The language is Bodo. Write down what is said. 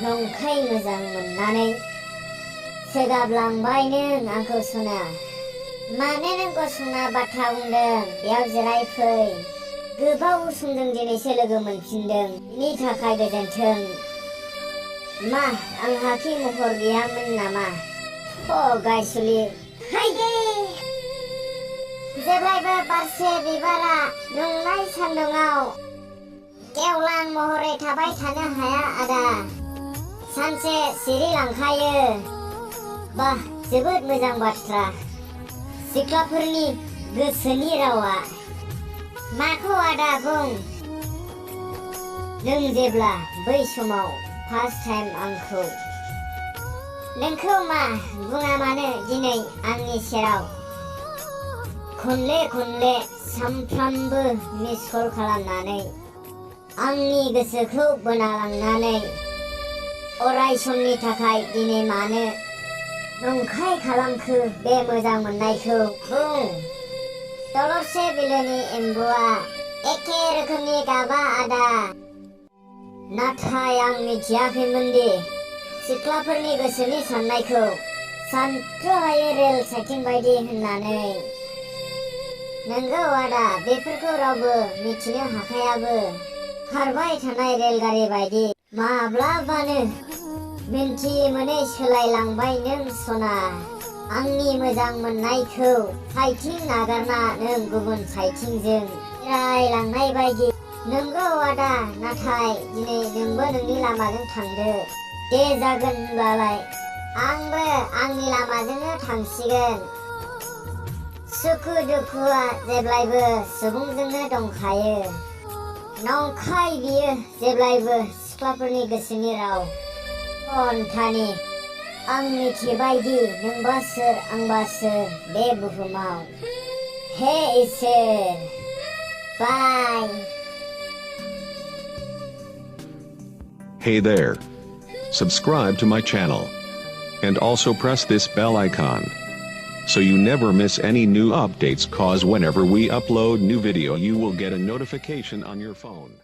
नंखाय मोजां मोननानै सोगाबलांबाय नों आंखौ सना। मानो नों गसंना बाथ्रा बुंदों बेयाव जिरायफै। गोबाव समजों दिनैसो लोगो मोनफिनदों बिनि थाखाय गोजोन्थों। मा आंहा कि महर गैयामोन नामा? गायसुलि हायदे जेब्लायबो बारसे बिबारा दुंनाय सान्दुङाव गेवलां महरै थाबाय थानो हाया आदा। सानसे सिरिलांखायो। बाह जोबोद मोजां बाथ्रा। सिख्लाफोरनि गोसोनि रावा। माखौ आदा बुं? नों जेब्ला बै समाव फार्स्ट टाइम आंखौ नोंखौ मा बुङा मानो दिनै आंनि सेराव खनले खनले सामफ्रामबो मिस कल खालामनानै आंनि गोसोखौ बोना लांनानै अराय समनि थाखाय दिनै मानो नंखाय खालामखो बे मोजां मोननायखौ बुं। दलरसे बिलोनि एम्बुआ एखे रोखोमनि गाबा आदा। नाथाय आं मिथियाखैमोन दि सिख्लाफोरनि गोसोनि साननायखौ सानथ्र'हायै रेल साइथिं बायदि होननानै। नंगौ आदा बेफोरखौ रावबो मिथिनो हाखायाबो। खारबाय थानाय रेलगारि बायदि माब्लाबानो मिन्थि मोनै सोलायलांबाय नों सना। आंनि मोजां मोननायखौ साइथिं नागारना नों गुबुन साइथिंजों बेरायलांनाय बायदि। नंगौ आदा नाथाय दिनै नोंबो नोंनि लामाजों थांदो। दे जागोन होनब्लालाय आंबो आंनि लामाजोंनो थांसिगोन। सुखु दुखुआ जेब्लायबो सुबुंजोंनो दंखायो। नंखाय बियो जेब्लायबो सिख्लाफोरनि गोसोनि राव। अन्थानि आं मिथिबायदि नोंबा सोर आंबा सोर बे बुहुमाव। हे इसोर बाय। Hey there. Subscribe to my channel. And also press this bell icon. So you never miss any new updates, cause whenever we upload new video you will get a notification on your phone.